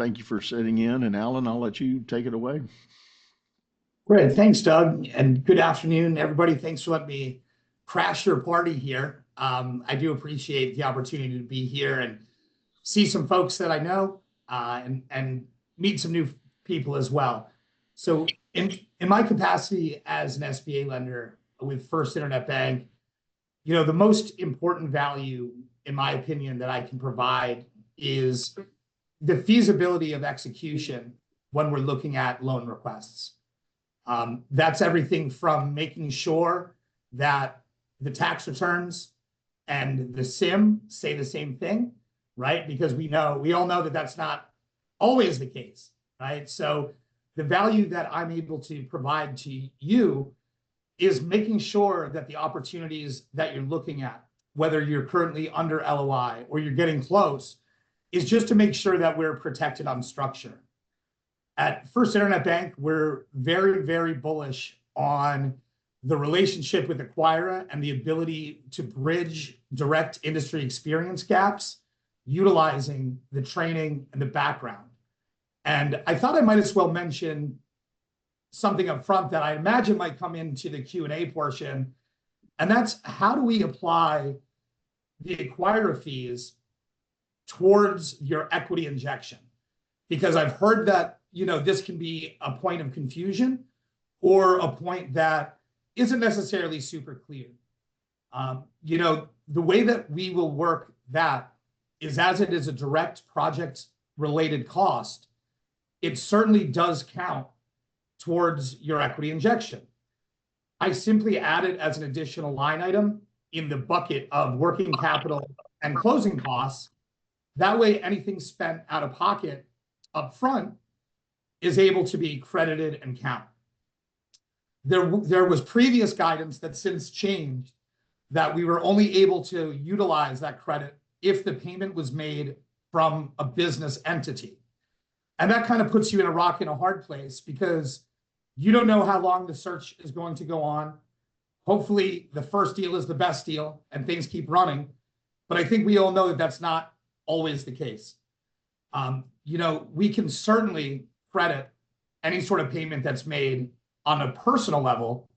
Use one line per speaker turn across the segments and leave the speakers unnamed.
Thank you for sitting in. And Alan, I'll let you take it away.
Great. Thanks, Doug. And good afternoon, everybody. Thanks for letting me crash your party here. I do appreciate the opportunity to be here and see some folks that I know and meet some new people as well. So in my capacity as an SBA lender with First Internet Bank, the most important value, in my opinion, that I can provide is the feasibility of execution when we're looking at loan requests. That's everything from making sure that the tax returns and the SIM say the same thing, right? Because we all know that that's not always the case, right? So the value that I'm able to provide to you is making sure that the opportunities that you're looking at, whether you're currently under LOI or you're getting close, is just to make sure that we're protected on structure. At First Internet Bank, we're very, very bullish on the relationship with Acquira and the ability to bridge direct industry experience gaps, utilizing the training and the background. And I thought I might as well mention something up front that I imagine might come into the Q&A portion, and that's how do we apply the Acquira fees towards your equity injection? Because I've heard that this can be a point of confusion or a point that isn't necessarily super clear. The way that we will work that is, as it is a direct project related cost, it certainly does count towards your equity injection. I simply add it as an additional line item in the bucket of working capital and closing costs. That way, anything spent out of pocket up front is able to be credited and counted. There was previous guidance that since changed that we were only able to utilize that credit if the payment was made from a business entity. And that kind of puts you in a rock and a hard place because you don't know how long the search is going to go on. Hopefully the first deal is the best deal and things keep running. But I think we all know that that's not always the case. We can certainly credit any sort of payment that's made on a personal level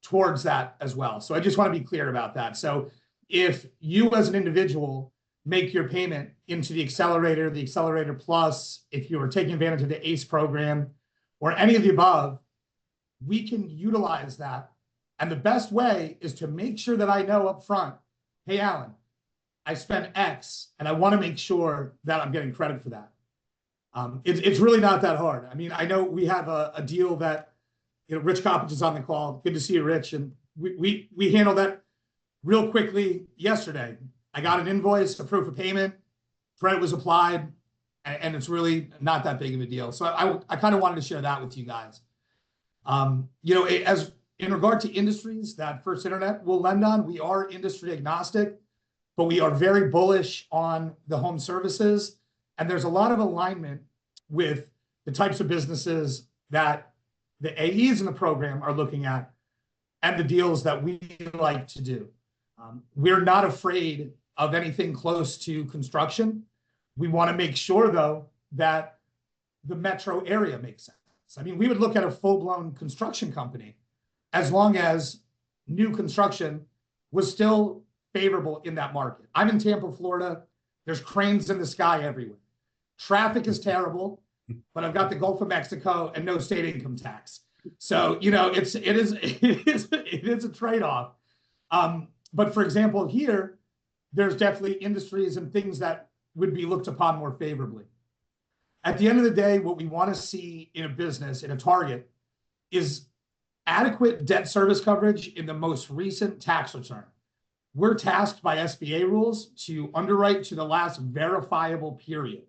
towards that as well. So I just want to be clear about that. So if you as an individual make your payment into the Accelerator Plus, if you are taking advantage of the ACE program or any of the above, we can utilize that. And the best way is to make sure that I know up front, hey, Alan, I spent X and I want to make sure that I'm getting credit for that. It's really not that hard. I mean, I know we have a deal that, Rich Coppage is on the call. Good to see you, Rich. And we handled that real quickly yesterday. I got an invoice, a proof of payment, credit was applied, and it's really not that big of a deal. So I kind of wanted to share that with you guys. As in regard to industries that First Internet will lend on, we are industry agnostic, but we are very bullish on the home services. And there's a lot of alignment with the types of businesses that the AEs in the program are looking at and the deals that we like to do. We're not afraid of anything close to construction. We want to make sure, though, that the metro area makes sense. I mean, we would look at a full-blown construction company as long as new construction was still favorable in that market. I'm in Tampa, Florida. There's cranes in the sky everywhere. Traffic is terrible, but I've got the Gulf of Mexico and no state income tax. So, it is a trade-off. But for example, here, there's definitely industries and things that would be looked upon more favorably. At the end of the day, what we want to see in a business, in a target, is adequate debt service coverage in the most recent tax return. We're tasked by SBA rules to underwrite to the last verifiable period.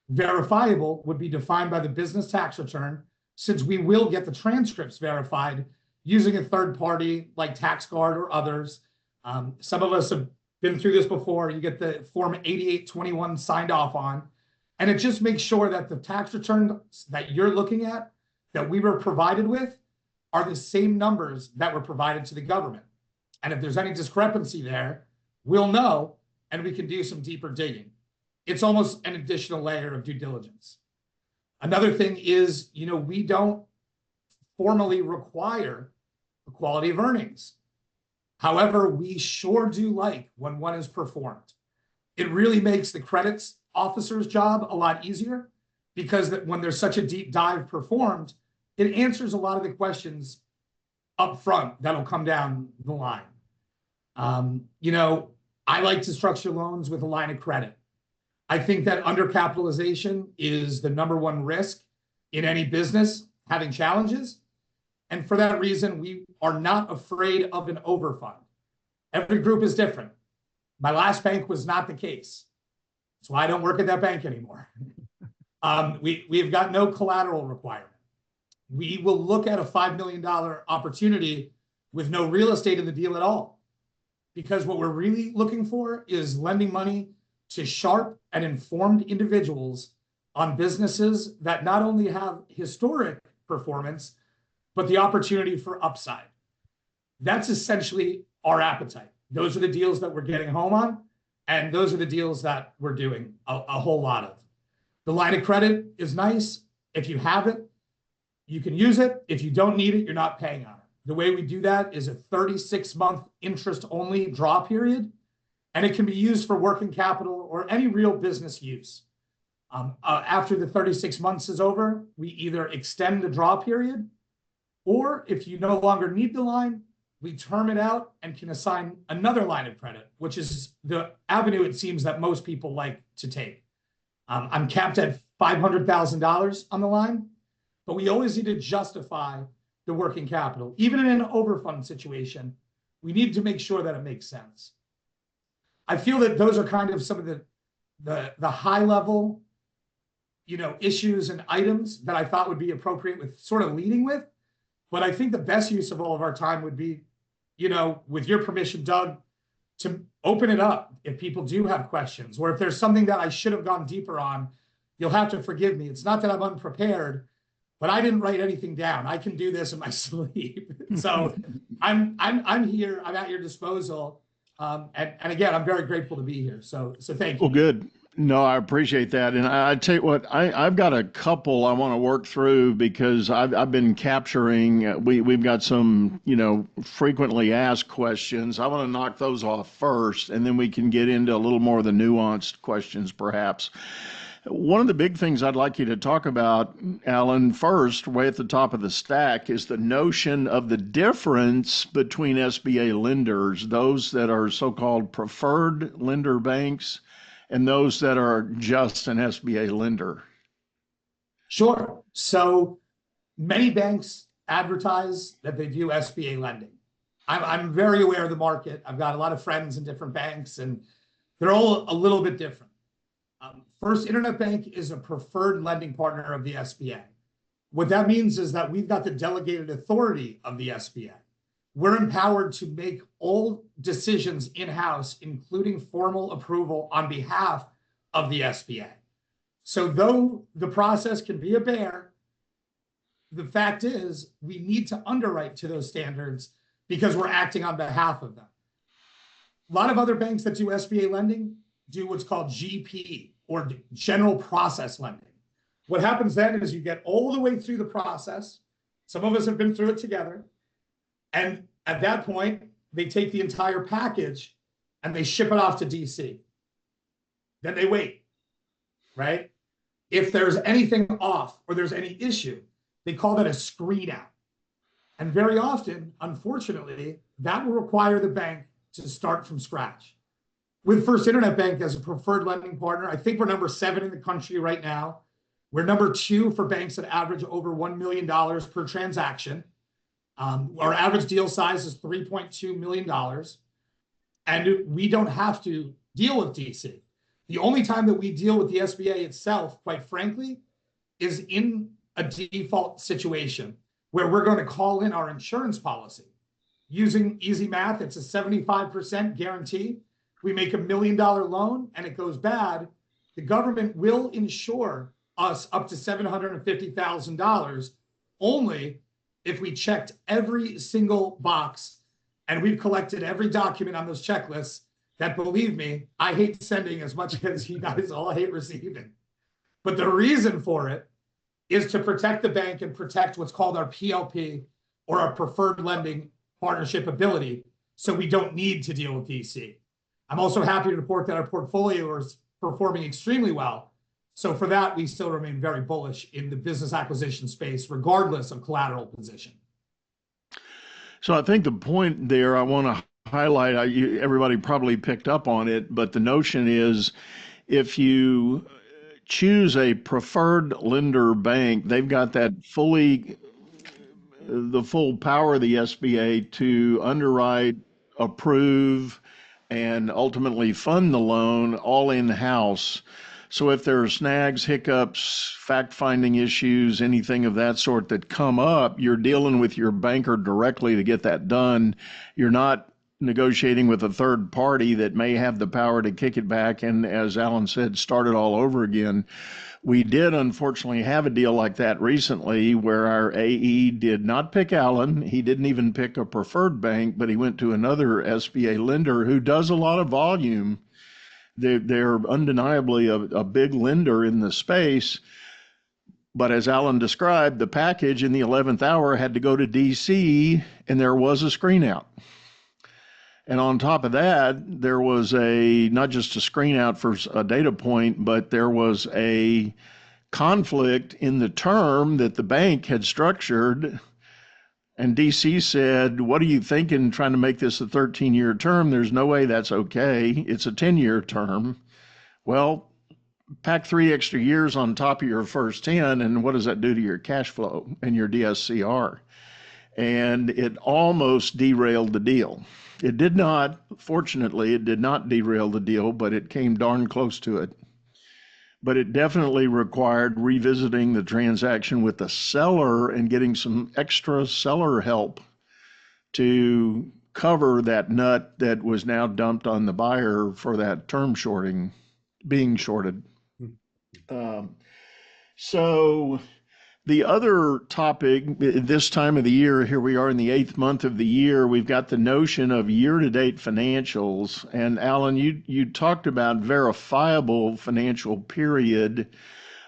Verifiable would be defined by the business tax return, since we will get the transcripts verified using a third party like TaxGuard or others. Some of us have been through this before. You get the Form 8821 signed off on, and it just makes sure that the tax returns that you're looking at, that we were provided with, are the same numbers that were provided to the government. And if there's any discrepancy there, we'll know, and we can do some deeper digging. It's almost an additional layer of due diligence. Another thing is, we don't formally require equality of earnings. However, we sure do like when one is performed. It really makes the credits officer's job a lot easier because when there's such a deep dive performed, it answers a lot of the questions up front that'll come down the line. I like to structure loans with a line of credit. I think that undercapitalization is the number one risk in any business having challenges. And for that reason, we are not afraid of an overfund. Every group is different. My last bank was not the case. That's why I don't work at that bank anymore. We've got no collateral requirement. We will look at a $5 million opportunity with no real estate in the deal at all. Because what we're really looking for is lending money to sharp and informed individuals on businesses that not only have historic performance, but the opportunity for upside. That's essentially our appetite. Those are the deals that we're getting home on, and those are the deals that we're doing a whole lot of. The line of credit is nice. If you have it, you can use it. If you don't need it, you're not paying on it. The way we do that is a 36-month interest-only draw period, and it can be used for working capital or any real business use. After the 36 months is over, we either extend the draw period, or if you no longer need the line, we term it out and can assign another line of credit, which is the avenue it seems that most people like to take. I'm capped at $500,000 on the line, but we always need to justify the working capital. Even in an overfund situation, we need to make sure that it makes sense. I feel that those are kind of some of the high level, issues and items that I thought would be appropriate with sort of leading with. But I think the best use of all of our time would be, with your permission, Doug, to open it up if people do have questions, or if there's something that I should have gone deeper on, you'll have to forgive me. It's not that I'm unprepared, but I didn't write anything down. I can do this in my sleep. So I'm here. I'm at your disposal. And again, I'm very grateful to be here. So thank you.
Well, good. No, I appreciate that. And I tell you what, I've got a couple I want to work through because I've been capturing, we've got some, frequently asked questions. I want to knock those off first, and then we can get into a little more of the nuanced questions, perhaps. One of the big things I'd like you to talk about, Alan, first, way at the top of the stack, is the notion of the difference between SBA lenders, those that are so-called preferred lender banks and those that are just an SBA lender.
Sure. So many banks advertise that they do SBA lending. I'm very aware of the market. I've got a lot of friends in different banks, and they're all a little bit different. First Internet Bank is a preferred lending partner of the SBA. What that means is that we've got the delegated authority of the SBA. We're empowered to make all decisions in-house, including formal approval on behalf of the SBA. So though the process can be a bear, the fact is we need to underwrite to those standards because we're acting on behalf of them. A lot of other banks that do SBA lending do what's called GP, or general process lending. What happens then is you get all the way through the process. Some of us have been through it together. And at that point, they take the entire package and they ship it off to DC. Then they wait, right? If there's anything off or there's any issue, they call that a screen out. And very often, unfortunately, that will require the bank to start from scratch. With First Internet Bank as a preferred lending partner, I think we're number 7 in the country right now. We're number 2 for banks that average over $1 million per transaction. Our average deal size is $3.2 million. And we don't have to deal with DC. The only time that we deal with the SBA itself, quite frankly, is in a default situation where we're going to call in our insurance policy. Using easy math, it's a 75% guarantee. We make $1 million loan and it goes bad, the government will insure us up to $750,000 only if we checked every single box and we've collected every document on those checklists that, believe me, I hate sending as much as you guys all hate receiving. But the reason for it is to protect the bank and protect what's called our PLP, or our preferred lending partnership ability, so we don't need to deal with DC. I'm also happy to report that our portfolio is performing extremely well. So for that, we still remain very bullish in the business acquisition space, regardless of collateral position.
So I think the point there I want to highlight, everybody probably picked up on it, but the notion is if you choose a preferred lender bank, they've got that the full power of the SBA to underwrite, approve, and ultimately fund the loan all in-house. So if there are snags, hiccups, fact-finding issues, anything of that sort that come up, you're dealing with your banker directly to get that done. You're not negotiating with a third party that may have the power to kick it back and, as Alan said, start it all over again. We did unfortunately have a deal like that recently where our AE did not pick Alan. He didn't even pick a preferred bank, but he went to another SBA lender who does a lot of volume. They're undeniably a big lender in the space. But as Alan described, the package in the 11th hour had to go to DC, and there was a screen out. And on top of that, there was not just a screen out for a data point, but there was a conflict in the term that the bank had structured. And DC said, what are you thinking trying to make this a 13-year term? There's no way that's okay. It's a 10-year term. Well, pack 3 extra years on top of your first 10, and what does that do to your cash flow and your DSCR? And it almost derailed the deal. It did not, fortunately, it did not derail the deal, but it came darn close to it. But it definitely required revisiting the transaction with the seller and getting some extra seller help to cover that nut that was now dumped on the buyer for that term shorting, being shorted. So the other topic this time of the year, here we are in the 8th month of the year, we've got the notion of year-to-date financials. And Alan, you talked about verifiable financial period,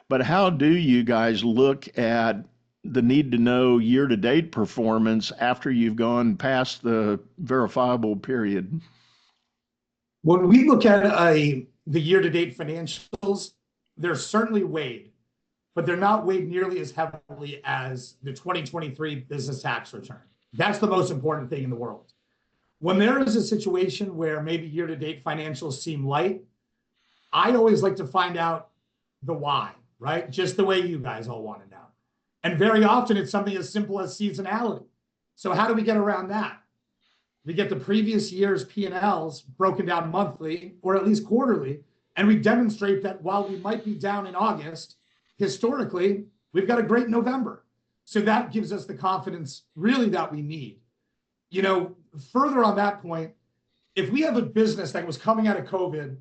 but how do you guys look at the need to know year-to-date performance after you've gone past the verifiable period?
When we look at the year-to-date financials, they're certainly weighed, but they're not weighed nearly as heavily as the 2023 business tax return. That's the most important thing in the world. When there is a situation where maybe year-to-date financials seem light, I always like to find out the why, right? Just the way you guys all want to know. And very often it's something as simple as seasonality. So how do we get around that? We get the previous year's P&Ls broken down monthly or at least quarterly, and we demonstrate that while we might be down in August, historically, we've got a great November. So that gives us the confidence really that we need. You know, further on that point, if we have a business that was coming out of COVID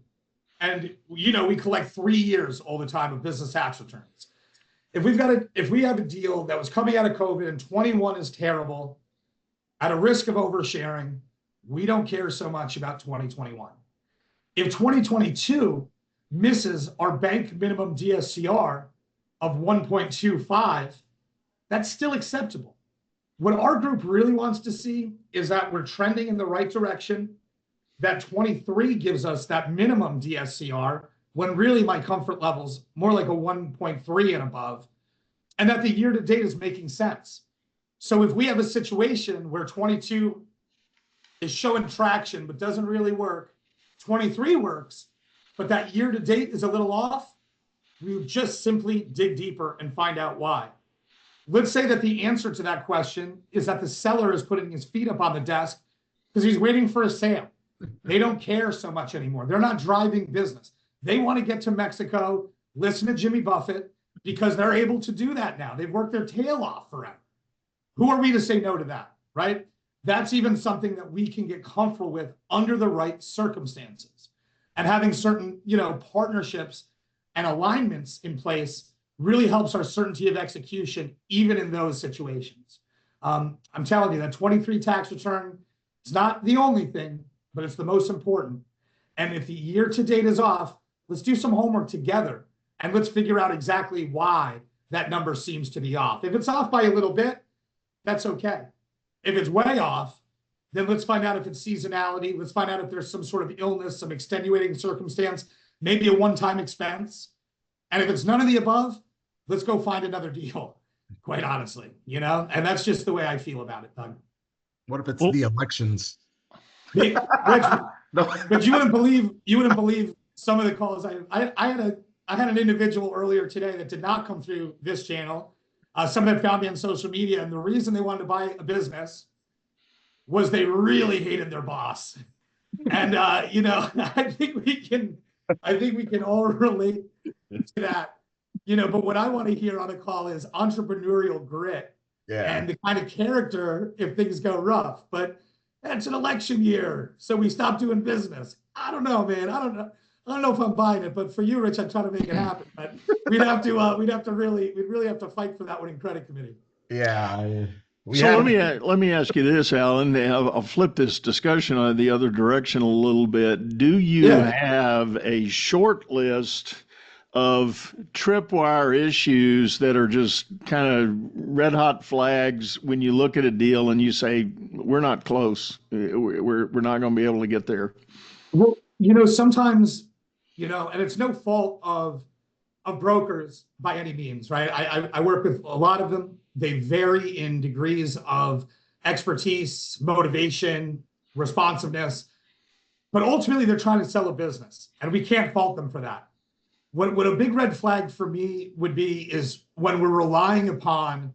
and, you know, we collect 3 years all the time of business tax returns. If we have a deal that was coming out of COVID and 21 is terrible, at a risk of oversharing, we don't care so much about 2021. If 2022 misses our bank minimum DSCR of 1.25, that's still acceptable. What our group really wants to see is that we're trending in the right direction, that 23 gives us that minimum DSCR, when really my comfort level's more like a 1.3 and above, and that the year-to-date is making sense. So if we have a situation where 22 is showing traction but doesn't really work, 23 works, but that year-to-date is a little off, we just simply dig deeper and find out why. Let's say that the answer to that question is that the seller is putting his feet up on the desk because he's waiting for a sale. They don't care so much anymore. They're not driving business. They want to get to Mexico, listen to Jimmy Buffett, because they're able to do that now. They've worked their tail off forever. Who are we to say no to that, right? That's even something that we can get comfortable with under the right circumstances. And having certain, partnerships and alignments in place really helps our certainty of execution, even in those situations. I'm telling you, that 23 tax return is not the only thing, but it's the most important. And if the year to date is off, let's do some homework together and let's figure out exactly why that number seems to be off. If it's off by a little bit, that's okay. If it's way off, then let's find out if it's seasonality. Let's find out if there's some sort of illness, some extenuating circumstance, maybe a one-time expense. And if it's none of the above, let's go find another deal, quite honestly, you know? And that's just the way I feel about it, Doug.
What if it's the elections?
Rich, but you wouldn't believe some of the calls. I had an individual earlier today that did not come through this channel. Someone that found me on social media, and the reason they wanted to buy a business was they really hated their boss. And you know, I think we can all relate to that. You know, but what I want to hear on a call is entrepreneurial grit and the kind of character if things go rough. But it's an election year, so we stopped doing business. I don't know, man. I don't know if I'm buying it, but for you, Rich, I'm trying to make it happen. But we'd really have to fight for that one in credit committee.
Yeah.
So let me ask you this, Alan. I'll flip this discussion on the other direction a little bit. Do you have a short list of tripwire issues that are just kind of red hot flags when you look at a deal and you say, we're not close, we're not going to be able to get there?
Well, you know, sometimes, you know, and it's no fault of brokers by any means, right? I work with a lot of them. They vary in degrees of expertise, motivation, responsiveness, but ultimately they're trying to sell a business, and we can't fault them for that. What a big red flag for me would be is when we're relying upon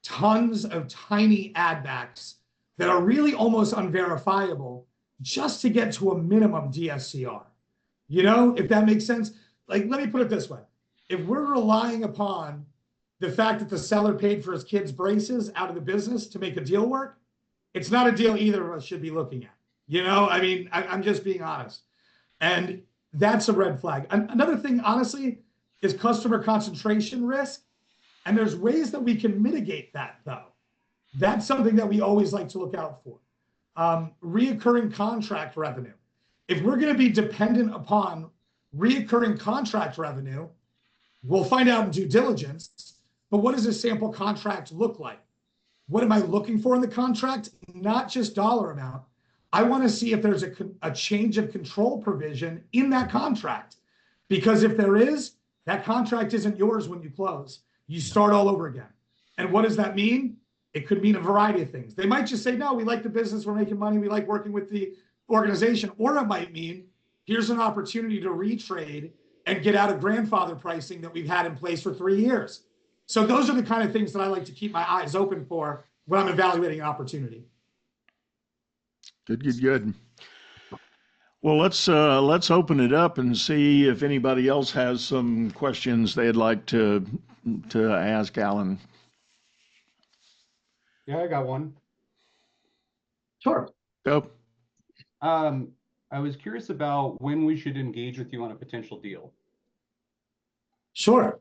tons of tiny ad backs that are really almost unverifiable just to get to a minimum DSCR. You know, if that makes sense. Like, let me put it this way. If we're relying upon the fact that the seller paid for his kid's braces out of the business to make a deal work, it's not a deal either of us should be looking at. You know, I mean, I'm just being honest. And that's a red flag. Another thing, honestly, is customer concentration risk. And there's ways that we can mitigate that, though. That's something that we always like to look out for. Reoccurring contract revenue. If we're going to be dependent upon reoccurring contract revenue, we'll find out in due diligence. But what does a sample contract look like? What am I looking for in the contract? Not just dollar amount. I want to see if there's a change of control provision in that contract. Because if there is, that contract isn't yours when you close. You start all over again. And what does that mean? It could mean a variety of things. They might just say, no, we like the business, we're making money, we like working with the organization. Or it might mean, here's an opportunity to retrade and get out of grandfather pricing that we've had in place for 3 years. So those are the kind of things that I like to keep my eyes open for when I'm evaluating an opportunity.
Good. Well, let's open it up and see if anybody else has some questions they'd like to ask Alan.
Yeah, I got one.
Sure.
Go.
I was curious about when we should engage with you on a potential deal.
Sure.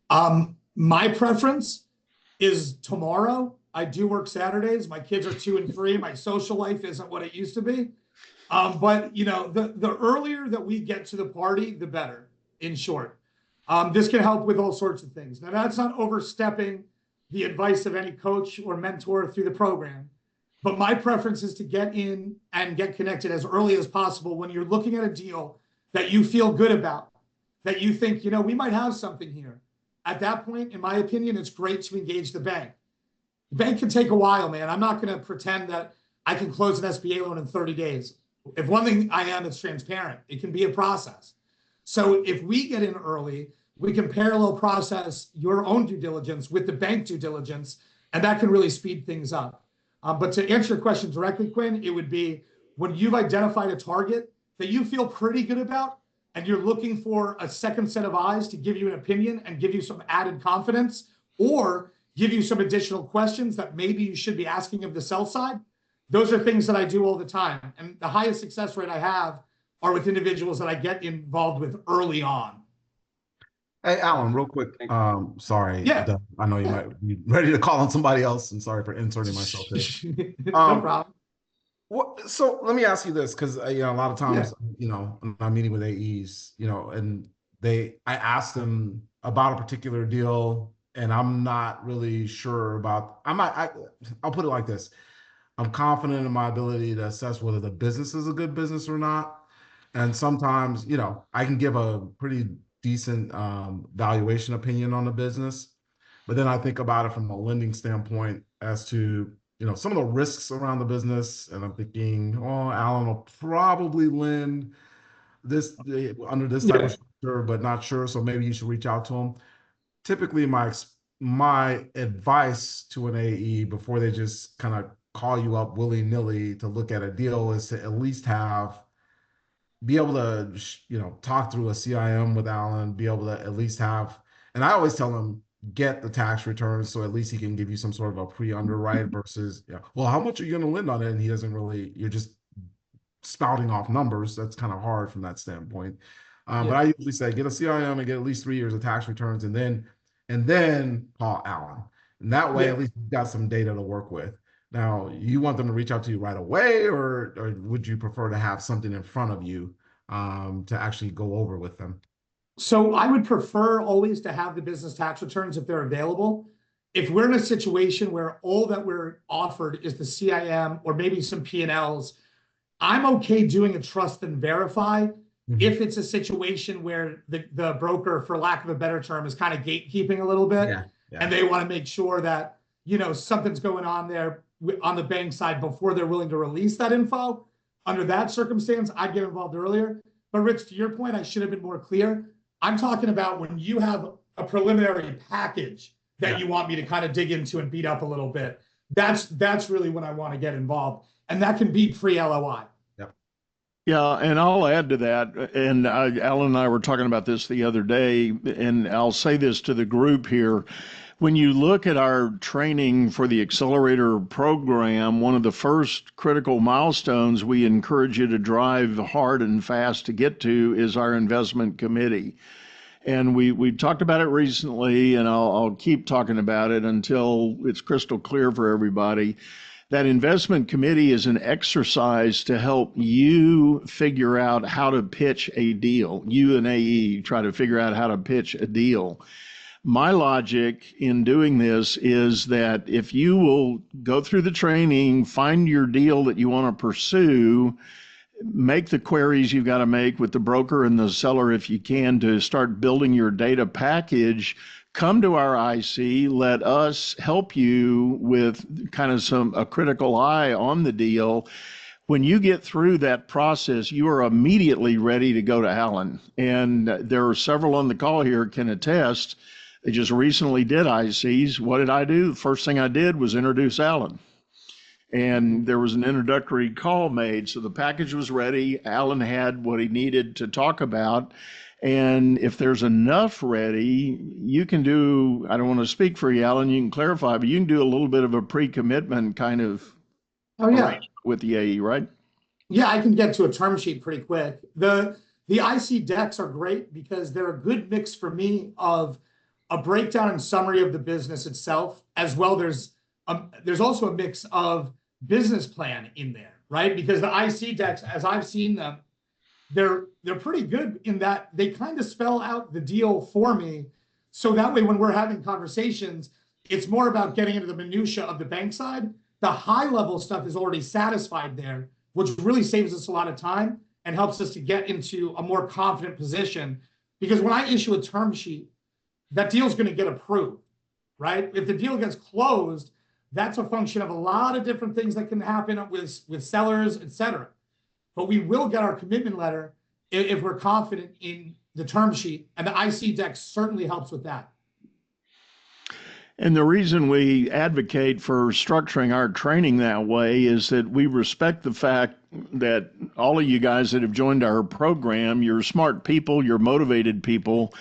My preference is tomorrow. I do work Saturdays. My kids are 2 and 3. My social life isn't what it used to be. But you know, the earlier that we get to the party, the better, in short. This can help with all sorts of things. Now, that's not overstepping the advice of any coach or mentor through the program. But my preference is to get in and get connected as early as possible when you're looking at a deal that you feel good about, that you think, you know, we might have something here. At that point, in my opinion, it's great to engage the bank. The bank can take a while, man. I'm not going to pretend that I can close an SBA loan in 30 days. If one thing I am, it's transparent. It can be a process. So if we get in early, we can parallel process your own due diligence with the bank due diligence, and that can really speed things up. But to answer your question directly, Quinn, it would be when you've identified a target that you feel pretty good about, and you're looking for a second set of eyes to give you an opinion and give you some added confidence, or give you some additional questions that maybe you should be asking of the sell side. Those are things that I do all the time. And the highest success rate I have are with individuals that I get involved with early on.
Hey, Alan, real quick. Sorry.
Yeah.
I know you might be ready to call on somebody else, and sorry for inserting myself there.
No problem.
So let me ask you this, because you know, a lot of times, you know, when I'm meeting with AEs, you know, and I ask them about a particular deal, and I'm not really sure about. I'll put it like this: I'm confident in my ability to assess whether the business is a good business or not. And sometimes, I can give a pretty decent valuation opinion on the business. But then I think about it from a lending standpoint as to, some of the risks around the business. And I'm thinking, oh, Alan will probably lend under this type of structure, but not sure. So maybe you should reach out to him. Typically, my advice to an AE before they just kind of call you up willy-nilly to look at a deal is to at least be able to talk through a CIM with Alan, be able to at least have, and I always tell him, get the tax returns so at least he can give you some sort of a pre-underwrite versus, well, how much are you going to lend on it? And he doesn't really, you're just spouting off numbers. That's kind of hard from that standpoint. But I usually say get a CIM and get at least 3 years of tax returns, and then call Alan. And that way, at least you've got some data to work with. Now, you want them to reach out to you right away, or would you prefer to have something in front of you to actually go over with them?
So I would prefer always to have the business tax returns if they're available. If we're in a situation where all that we're offered is the CIM or maybe some P&Ls, I'm okay doing a trust and verify if it's a situation where the broker, for lack of a better term, is kind of gatekeeping a little bit, and they want to make sure that something's going on there on the bank side before they're willing to release that info. Under that circumstance, I'd get involved earlier. But Rich, to your point, I should have been more clear. I'm talking about when you have a preliminary package that you want me to kind of dig into and beat up a little bit. That's really when I want to get involved, and that can be pre-LOI.
Yeah, and I'll add to that. And Alan and I were talking about this the other day, and I'll say this to the group here. When you look at our training for the Accelerator program, one of the first critical milestones we encourage you to drive hard and fast to get to is our investment committee. And we've talked about it recently, and I'll keep talking about it until it's crystal clear for everybody. That investment committee is an exercise to help you figure out how to pitch a deal. You and AE try to figure out how to pitch a deal. My logic in doing this is that if you will go through the training, find your deal that you want to pursue, make the queries you've got to make with the broker and the seller if you can to start building your data package, come to our IC, let us help you with kind of a critical eye on the deal. When you get through that process, you are immediately ready to go to Alan. And there are several on the call here can attest. They just recently did ICs. What did I do? The first thing I did was introduce Alan. And there was an introductory call made. So the package was ready. Alan had what he needed to talk about. And if there's enough ready, you can do, I don't want to speak for you, Alan, you can clarify, but you can do a little bit of a pre-commitment kind of with the AE, right?
Yeah, I can get to a term sheet pretty quick. The IC decks are great because they're a good mix for me of a breakdown and summary of the business itself, as well. There's also a mix of business plan in there, right? Because the IC decks, as I've seen them, they're pretty good in that they kind of spell out the deal for me. So that way, when we're having conversations, it's more about getting into the minutia of the bank side. The high level stuff is already satisfied there, which really saves us a lot of time and helps us to get into a more confident position. Because when I issue a term sheet, that deal is going to get approved, right? If the deal gets closed, that's a function of a lot of different things that can happen with sellers, et cetera. But we will get our commitment letter if we're confident in the term sheet, and the IC deck certainly helps with that.
And the reason we advocate for structuring our training that way is that we respect the fact that all of you guys that have joined our program, you're smart people, you're motivated people.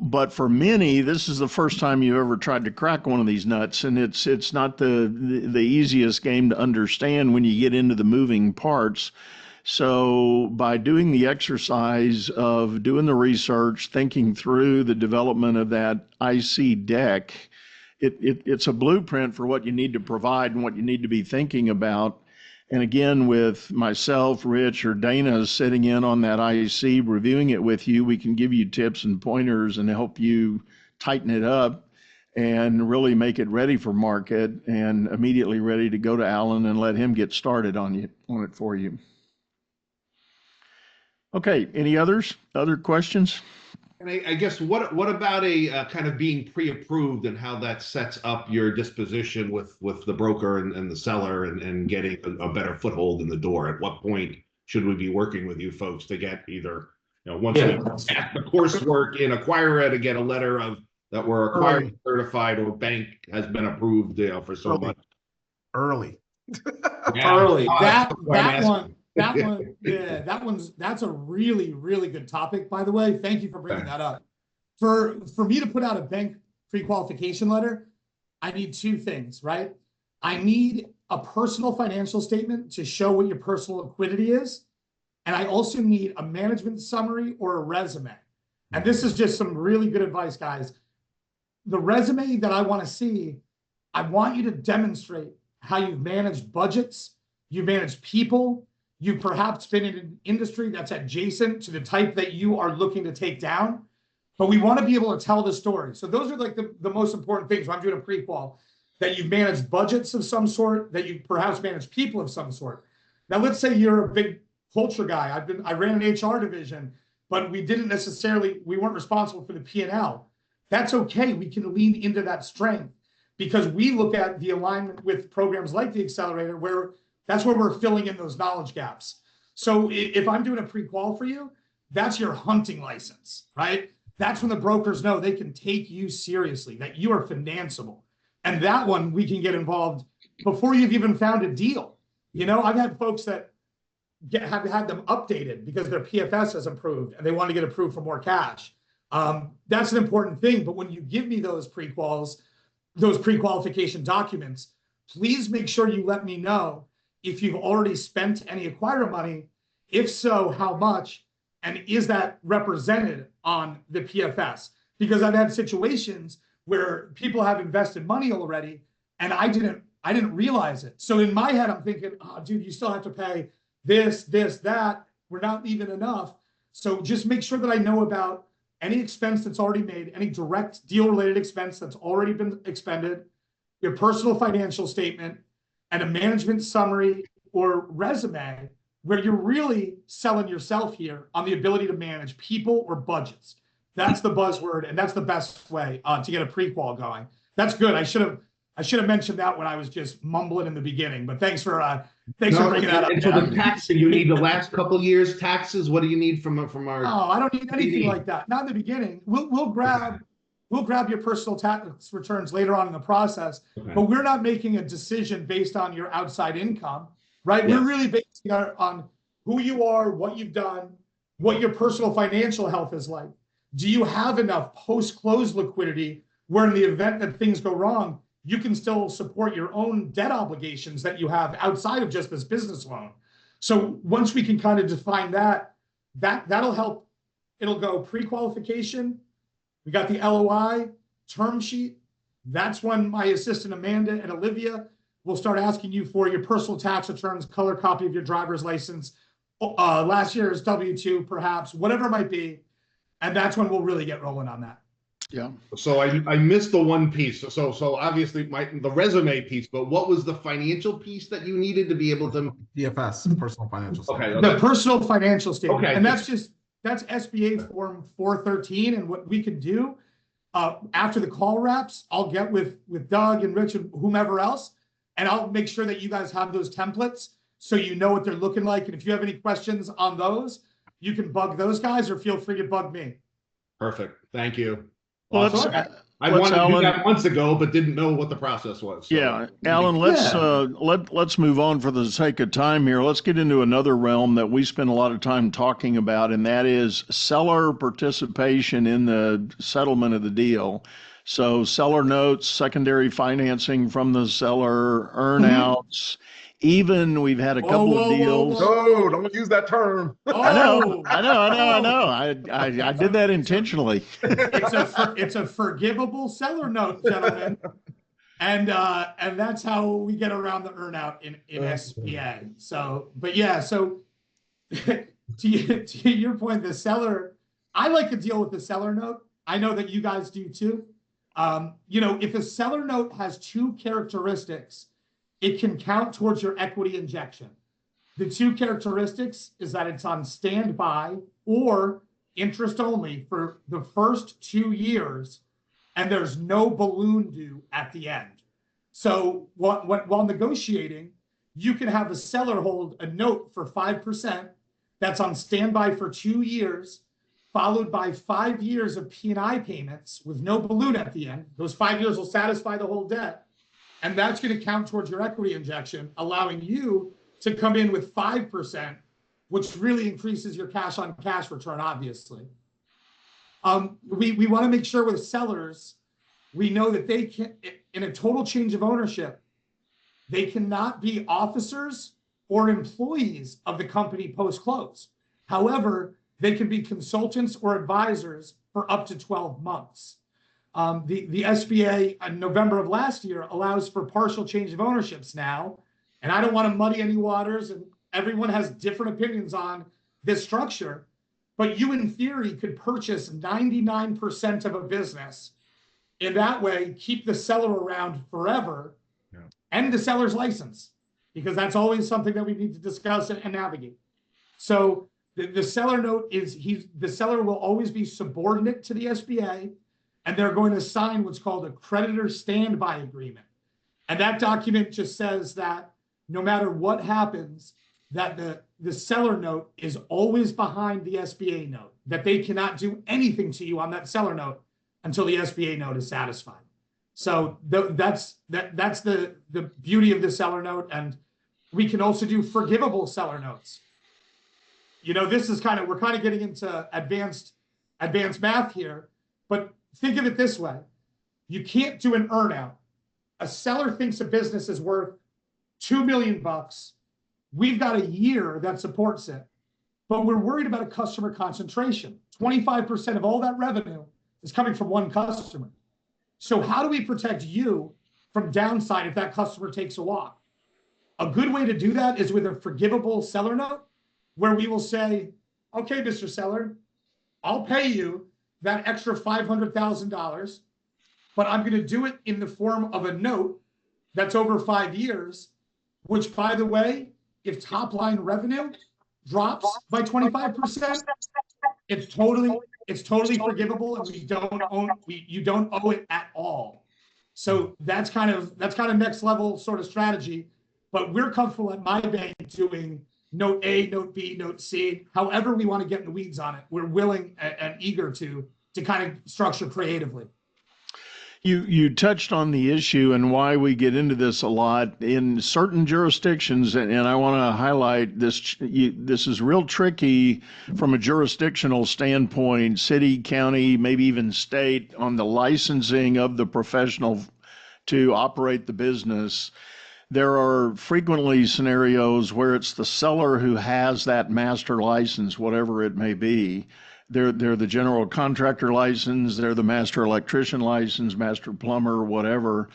But for many, this is the first time you've ever tried to crack one of these nuts, and it's not the easiest game to understand when you get into the moving parts. So by doing the exercise of doing the research, thinking through the development of that IC deck, it's a blueprint for what you need to provide and what you need to be thinking about. And again, with myself, Rich, or Dana sitting in on that IC, reviewing it with you, we can give you tips and pointers and help you tighten it up. and really make it ready for market and immediately ready to go to Alan and let him get started on it for you. Okay, any other questions?
And I guess what about a kind of being pre-approved and how that sets up your disposition with the broker and the seller and getting a better foothold in the door? At what point should we be working with you folks to get either, once we pass the coursework in Acquira to get a letter of that we're acquired, certified, or bank has been approved, for so much?
Early.
Yeah.
Early. That
asking.
one, that's a really, really good topic, by the way. Thank you for bringing that up. For me to put out a bank pre-qualification letter, I need two things, right? I need a personal financial statement to show what your personal liquidity is. And I also need a management summary or a resume. And this is just some really good advice, guys. The resume that I want to see, I want you to demonstrate how you've managed budgets, you've managed people, you've perhaps been in an industry that's adjacent to the type that you are looking to take down. But we want to be able to tell the story. So those are like the most important things when I'm doing a pre-qual, that you've managed budgets of some sort, that you perhaps managed people of some sort. Now, let's say you're a big culture guy. I ran an HR division, but we weren't responsible for the P&L. That's okay. We can lean into that strength because we look at the alignment with programs like the Accelerator, where that's where we're filling in those knowledge gaps. So if I'm doing a pre-qual for you, that's your hunting license, right? That's when the brokers know they can take you seriously, that you are financeable. And that one, we can get involved before you've even found a deal. I've had folks that have had them updated because their PFS has improved and they want to get approved for more cash. That's an important thing. But when you give me those pre-quals, those pre-qualification documents, please make sure you let me know if you've already spent any Acquira money. If so, how much? And is that represented on the PFS? Because I've had situations where people have invested money already and I didn't realize it. So in my head, I'm thinking, oh, dude, you still have to pay this, that. We're not leaving enough. So just make sure that I know about any expense that's already made, any direct deal-related expense that's already been expended, your personal financial statement, and a management summary or resume where you're really selling yourself here on the ability to manage people or budgets. That's the buzzword, and that's the best way to get a pre-qual going. That's good. I should have mentioned that when I was just mumbling in the beginning, but thanks for bringing that up.
And for the taxing, you need the last couple years taxes. What do you need from our?
Oh, I don't need anything like that. Not in the beginning. We'll grab your personal tax returns later on in the process, but we're not making a decision based on your outside income, right? Yes. We're really basing on who you are, what you've done, what your personal financial health is like. Do you have enough post-close liquidity where in the event that things go wrong, you can still support your own debt obligations that you have outside of just this business loan? So once we can kind of define that'll help. It'll go pre-qualification. We got the LOI, term sheet. That's when my assistant Amanda and Olivia will start asking you for your personal tax returns, color copy of your driver's license, last year's W-2 perhaps, whatever it might be. And that's when we'll really get rolling on that.
Yeah.
So I missed the one piece. So obviously the resume piece, but what was the financial piece that you needed to be able to?
PFS, personal financial statement.
Okay.
The personal financial statement.
Okay.
And that's SBA form 413. And what we can do after the call wraps, I'll get with Doug and Rich and whomever else, and I'll make sure that you guys have those templates so you know what they're looking like. And if you have any questions on those, you can bug those guys or feel free to bug me.
Perfect. Thank you.
Well,
I wanted to do that months ago, but didn't know what the process was. So.
Yeah, Alan, let's move on for the sake of time here. Let's get into another realm that we spend a lot of time talking about, and that is seller participation in the settlement of the deal. So seller notes, secondary financing from the seller, earnouts. Even we've had a couple of deals.
No, don't use that term.
I know. I did that intentionally.
It's a forgivable seller note, gentlemen, and that's how we get around the earnout in SBA. So, but yeah, so to your point, the seller, I like to deal with the seller note. I know that you guys do too. If a seller note has two characteristics, it can count towards your equity injection. The two characteristics is that it's on standby or interest only for the first 2 years, and there's no balloon due at the end. So while negotiating, you can have a seller hold a note for 5% that's on standby for 2 years, followed by 5 years of P&I payments with no balloon at the end. Those 5 years will satisfy the whole debt. And that's going to count towards your equity injection, allowing you to come in with 5%, which really increases your cash on cash return, obviously. We want to make sure with sellers, we know that they can, in a total change of ownership, they cannot be officers or employees of the company post-close. However, they can be consultants or advisors for up to 12 months. The SBA in November of last year allows for partial change of ownerships now. And I don't want to muddy any waters, and everyone has different opinions on this structure. But you, in theory, could purchase 99% of a business. In that way, keep the seller around forever, and the seller's license, because that's always something that we need to discuss and navigate. So the seller note is the seller will always be subordinate to the SBA, and they're going to sign what's called a creditor standby agreement. And that document just says that no matter what happens, that the seller note is always behind the SBA note, that they cannot do anything to you on that seller note until the SBA note is satisfied. So that's the beauty of the seller note. And we can also do forgivable seller notes. This is we're kind of getting into advanced math here, but think of it this way. You can't do an earnout. A seller thinks a business is worth $2 million. We've got a year that supports it, but we're worried about a customer concentration. 25% of all that revenue is coming from one customer. So how do we protect you from downside if that customer takes a walk? A good way to do that is with a forgivable seller note, where we will say, okay, Mr. Seller, I'll pay you that extra $500,000, but I'm going to do it in the form of a note that's over 5 years, which, by the way, if top line revenue drops by 25%, it's totally forgivable, and you don't owe it at all. So that's kind of next level sort of strategy. But we're comfortable at my bank doing note A, note B, note C, however we want to get in the weeds on it. We're willing and eager to kind of structure creatively.
You touched on the issue and why we get into this a lot in certain jurisdictions, and I want to highlight this. This is real tricky from a jurisdictional standpoint, city, county, maybe even state, on the licensing of the professional to operate the business. There are frequently scenarios where it's the seller who has that master license, whatever it may be. They're the general contractor license, they're the master electrician license, master plumber, whatever.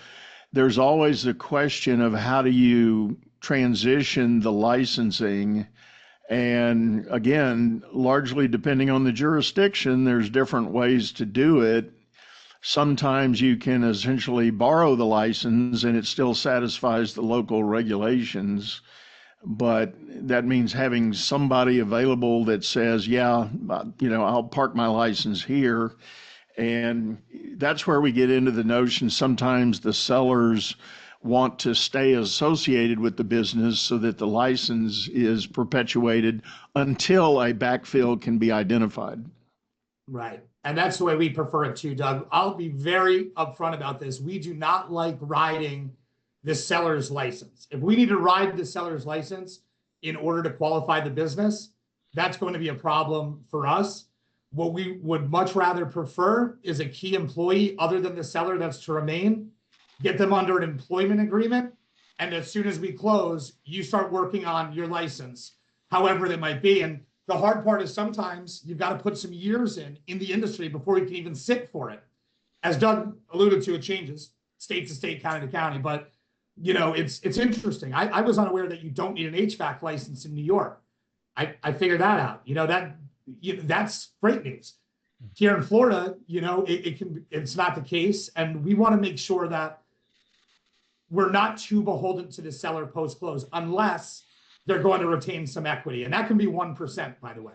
There's always the question of how do you transition the licensing? And again, largely depending on the jurisdiction, there's different ways to do it. Sometimes you can essentially borrow the license and it still satisfies the local regulations. But that means having somebody available that says, yeah, I'll park my license here. And that's where we get into the notion sometimes the sellers want to stay associated with the business so that the license is perpetuated until a backfill can be identified.
Right. And that's the way we prefer it too, Doug. I'll be very upfront about this. We do not like riding the seller's license. If we need to ride the seller's license in order to qualify the business, that's going to be a problem for us. What we would much rather prefer is a key employee other than the seller that's to remain, get them under an employment agreement, and as soon as we close, you start working on your license, however that might be. And the hard part is sometimes you've got to put some years in the industry before you can even sit for it. As Doug alluded to, it changes state to state, county to county, but it's interesting. I was unaware that you don't need an HVAC license in New York. I figured that out. That's great news. Here in Florida, it's not the case. And we want to make sure that we're not too beholden to the seller post-close unless they're going to retain some equity. And that can be 1%, by the way.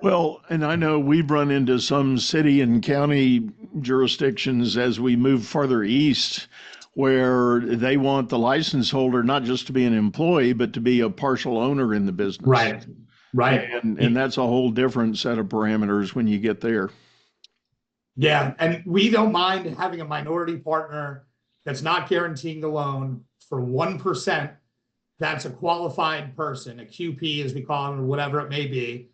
Well, and I know we've run into some city and county jurisdictions as we move further east where they want the license holder not just to be an employee, but to be a partial owner in the business.
Right.
And that's a whole different set of parameters when you get there.
Yeah. And we don't mind having a minority partner that's not guaranteeing the loan for 1%. That's a qualified person, a QP, as we call them, or whatever it may be.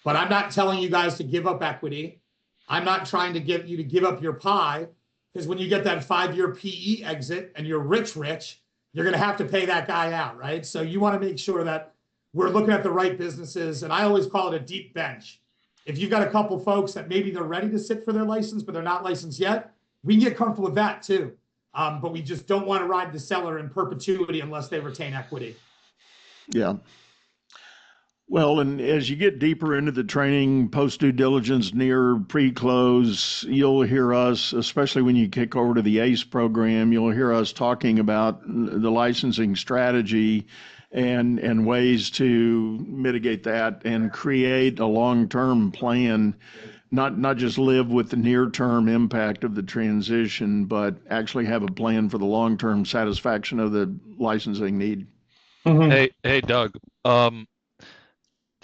But I'm not telling you guys to give up equity. I'm not trying to get you to give up your pie, because when you get that 5-year PE exit and you're rich, you're going to have to pay that guy out, right? So you want to make sure that we're looking at the right businesses. And I always call it a deep bench. If you've got a couple folks that maybe they're ready to sit for their license, but they're not licensed yet, we can get comfortable with that too. But we just don't want to ride the seller in perpetuity unless they retain equity.
Yeah. Well, and as you get deeper into the training, post due diligence, near pre-close, you'll hear us, especially when you kick over to the ACE program, you'll hear us talking about the licensing strategy and ways to mitigate that and create a long-term plan, not just live with the near-term impact of the transition, but actually have a plan for the long-term satisfaction of the licensing need.
Hey, Doug.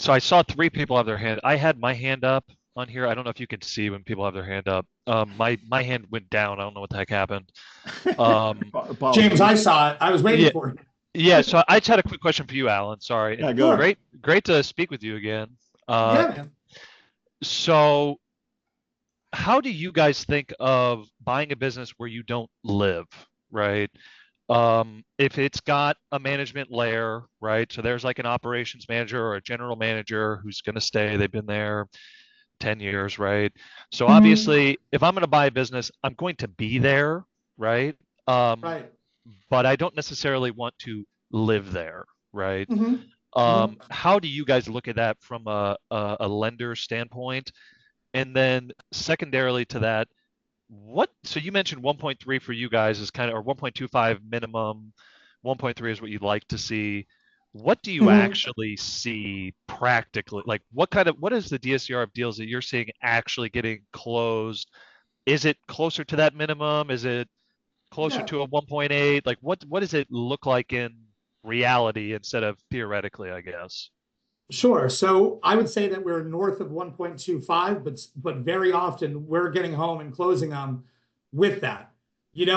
So I saw 3 people have their hand. I had my hand up on here. I don't know if you can see when people have their hand up. My hand went down. I don't know what the heck happened.
James, I saw it. I was waiting for it.
Yeah. So I just had a quick question for you, Alan. Sorry.
Yeah, go ahead.
Great to speak with you again.
Yeah, man.
So how do you guys think of buying a business where you don't live, right? If it's got a management layer, right? So there's like an operations manager or a general manager who's going to stay. They've been there 10 years, right? So obviously, if I'm going to buy a business, I'm going to be there, right?
Right.
But I don't necessarily want to live there, right?
Mm-hmm.
How do you guys look at that from a lender standpoint? And then secondarily to that, so you mentioned 1.3 for you guys is kind of, or 1.25 minimum, 1.3 is what you'd like to see. What do you actually see practically? Like what is the DSCR of deals that you're seeing actually getting closed? Is it closer to that minimum? Is it closer to a 1.8? Like what does it look like in reality instead of theoretically, I guess?
Sure. So I would say that we're north of 1.25, but very often we're getting home and closing them with that. We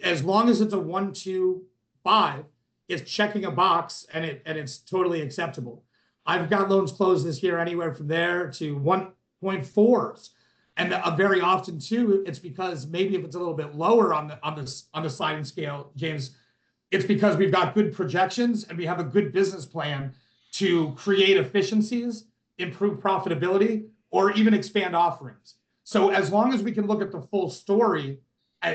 as long as it's a 1.25, it's checking a box and it's totally acceptable. I've got loans closed this year anywhere from there to 1.4s, and very often too, it's because maybe if it's a little bit lower on the sliding scale, James, it's because we've got good projections and we have a good business plan to create efficiencies, improve profitability, or even expand offerings. So as long as we can look at the full story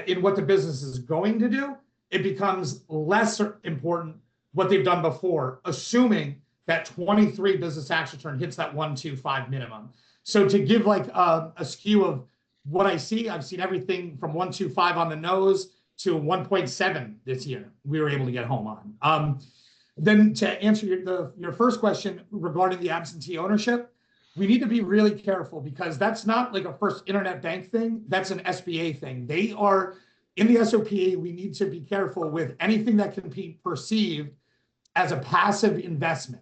in what the business is going to do, it becomes less important what they've done before, assuming that 23 business tax return hits that 1.25 minimum. So to give like a skew of what I see, I've seen everything from 1.25 on the nose to 1.7 this year. We were able to get home on. Then to answer your first question regarding the absentee ownership, we need to be really careful because that's not like a First Internet Bank thing. That's an SBA thing. They are in the SOPA. We need to be careful with anything that can be perceived as a passive investment,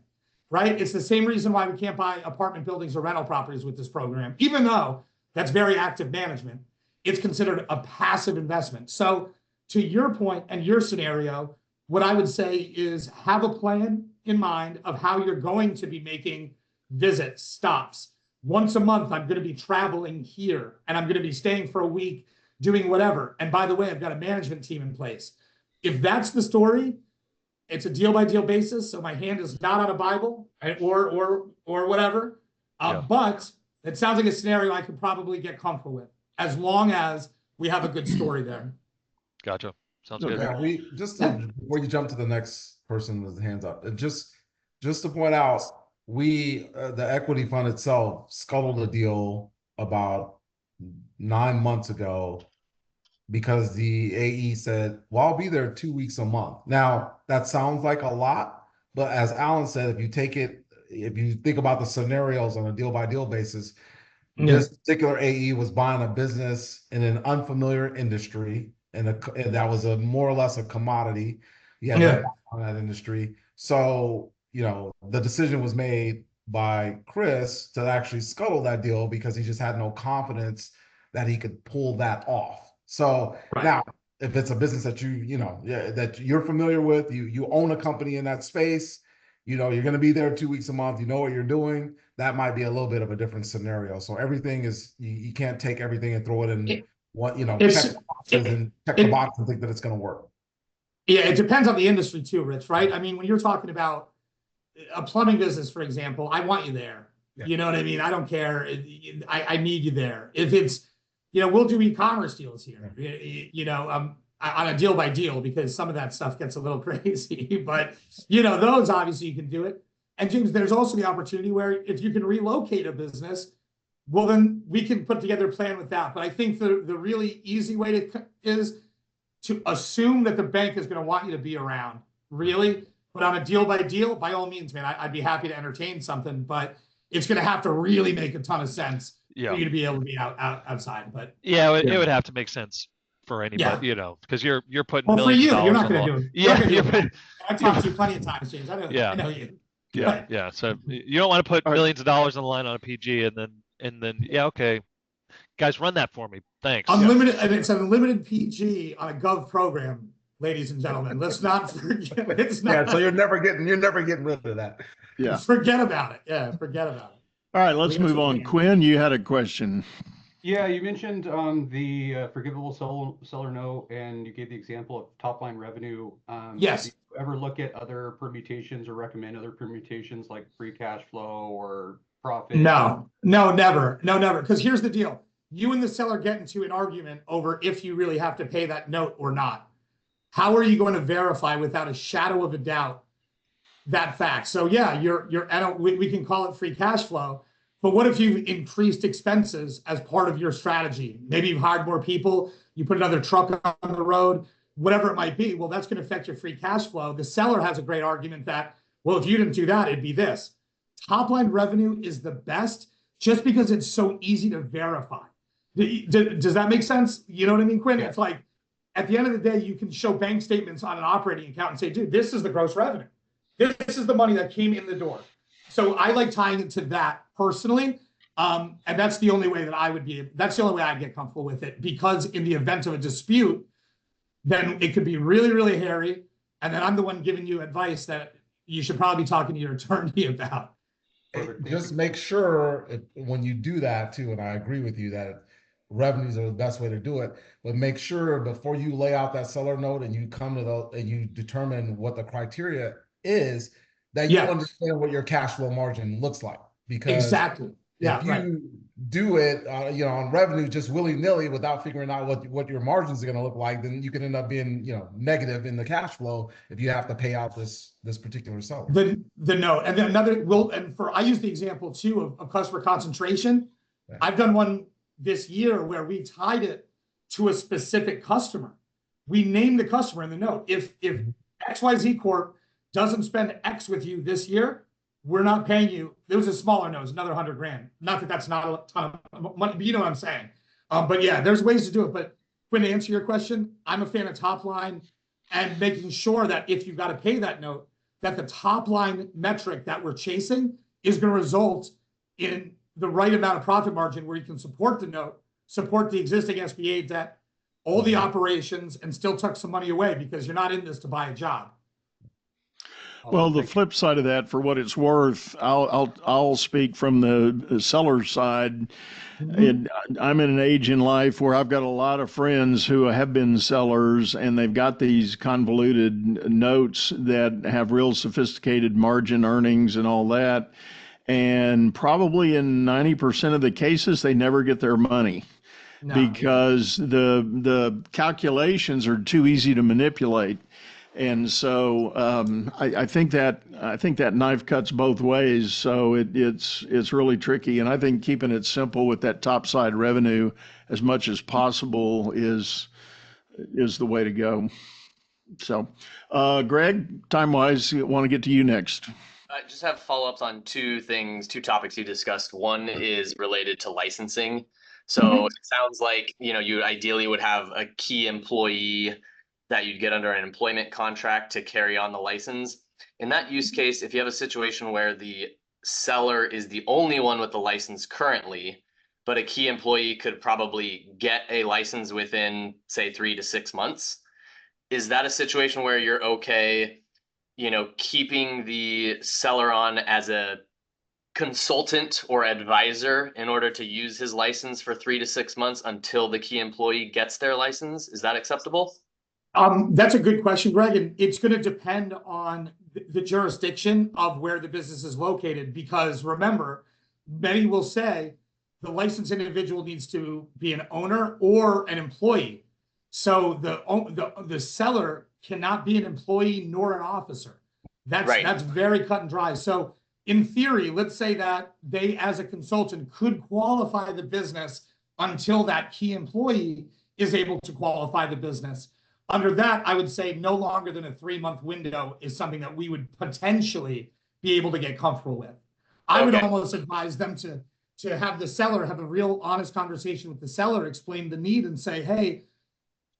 right? It's the same reason why we can't buy apartment buildings or rental properties with this program, even though that's very active management. It's considered a passive investment. So to your point and your scenario, what I would say is have a plan in mind of how you're going to be making visits, stops. Once a month, I'm going to be traveling here and I'm going to be staying for a week doing whatever. And by the way, I've got a management team in place. If that's the story, it's a deal by deal basis. So my hand is not on a Bible or whatever. But it sounds like a scenario I could probably get comfortable with as long as we have a good story there.
Gotcha. Sounds good.
Yeah, before you jump to the next person with the hands up, just to point out, the equity fund itself scuttled a deal about 9 months ago because the AE said, well, I'll be there 2 weeks a month. Now, that sounds like a lot, but as Alan said, if you think about the scenarios on a deal by deal basis, this particular AE was buying a business in an unfamiliar industry, and that was a more or less a commodity. He had no on that industry. So, the decision was made by Chris to actually scuttle that deal because he just had no confidence that he could pull that off. So now, if it's a business that that you're familiar with, you own a company in that space, you're going to be there 2 weeks a month, you know what you're doing, that might be a little bit of a different scenario. So everything is, you can't take everything and throw it in check the boxes and check the box and think that it's going to work.
Yeah, it depends on the industry too, Rich, right? I mean, when you're talking about a plumbing business, for example, I want you there. Yeah. You know what I mean? I don't care. I need you there. If it's, we'll do e-commerce deals here, on a deal by deal, because some of that stuff gets a little crazy, but those obviously you can do it. And James, there's also the opportunity where if you can relocate a business, well, then we can put together a plan with that. But I think the really easy way is to assume that the bank is going to want you to be around, really. But on a deal by deal, by all means, man, I'd be happy to entertain something, but it's going to have to really make a ton of sense for you to be able to be outside. But
it would have to make sense for anybody, because you're putting millions of dollars.
You're not going to do it.
Yeah,
I've talked to you plenty of times, James. I know you.
Yeah. So you don't want to put millions of dollars on the line on a PG and then okay, guys, run that for me. Thanks.
Unlimited, and it's an unlimited PG on a Gov program, ladies and gentlemen. Let's not forget.
So you're never getting rid of that.
Yeah. Forget about it. Yeah, forget about it.
All right, let's move on. Quinn, you had a question.
Yeah, you mentioned the forgivable seller note, and you gave the example of top line revenue.
Yes.
Do you ever look at other permutations or recommend other permutations like free cash flow or profit?
No, never. Because here's the deal. You and the seller get into an argument over if you really have to pay that note or not. How are you going to verify without a shadow of a doubt that fact? So yeah, we can call it free cash flow, but what if you've increased expenses as part of your strategy? Maybe you've hired more people, you put another truck on the road, whatever it might be. Well, that's going to affect your free cash flow. The seller has a great argument that, well, if you didn't do that, it'd be this. Top line revenue is the best just because it's so easy to verify. Does that make sense? You know what I mean, Quinn? Yeah. It's like, at the end of the day, you can show bank statements on an operating account and say, dude, this is the gross revenue. This is the money that came in the door. So I like tying it to that personally. And that's the only way that that's the only way I'd get comfortable with it, because in the event of a dispute, then it could be really, really hairy. And then I'm the one giving you advice that you should probably be talking to your attorney about.
Just make sure when you do that too, and I agree with you that revenues are the best way to do it, but make sure before you lay out that seller note and you come to and you determine what the criteria is, that you understand what your cash flow margin looks like. Because
exactly.
If you do it, on revenue just willy-nilly without figuring out what your margins are going to look like, then you can end up being, negative in the cash flow if you have to pay out this particular seller.
The note, and then I use the example too of customer concentration. Yeah. I've done one this year where we tied it to a specific customer. We named the customer in the note. If XYZ Corp doesn't spend X with you this year, we're not paying you. There was a smaller note, another $100,000. Not that that's not a ton of money, but you know what I'm saying. But yeah, there's ways to do it. But Quinn, to answer your question, I'm a fan of top line and making sure that if you've got to pay that note, that the top line metric that we're chasing is going to result in the right amount of profit margin where you can support the note, support the existing SBA debt, all the operations, and still tuck some money away, because you're not in this to buy a job.
Well, the flip side of that, for what it's worth, I'll speak from the seller side. And I'm in an age in life where I've got a lot of friends who have been sellers, and they've got these convoluted notes that have real sophisticated margin earnings and all that. And probably in 90% of the cases, they never get their money. No. Because the calculations are too easy to manipulate. And so I think that knife cuts both ways. So it's really tricky. And I think keeping it simple with that top side revenue as much as possible is the way to go. So, Greg, time wise, want to get to you next.
I just have follow-ups on two topics you discussed. One is related to licensing. So it sounds like, you ideally would have a key employee that you'd get under an employment contract to carry on the license. In that use case, if you have a situation where the seller is the only one with the license currently, but a key employee could probably get a license within, say, 3 to 6 months, is that a situation where you're okay, keeping the seller on as a consultant or advisor in order to use his license for 3 to 6 months until the key employee gets their license? Is that acceptable?
That's a good question, Greg, and it's going to depend on the jurisdiction of where the business is located, because remember, many will say the licensed individual needs to be an owner or an employee. So the seller cannot be an employee nor an officer. That's very cut and dry. So in theory, let's say that they, as a consultant, could qualify the business until that key employee is able to qualify the business. Under that, I would say no longer than a 3-month window is something that we would potentially be able to get comfortable with. I would almost advise them to have the seller have a real honest conversation with the seller, explain the need and say, hey,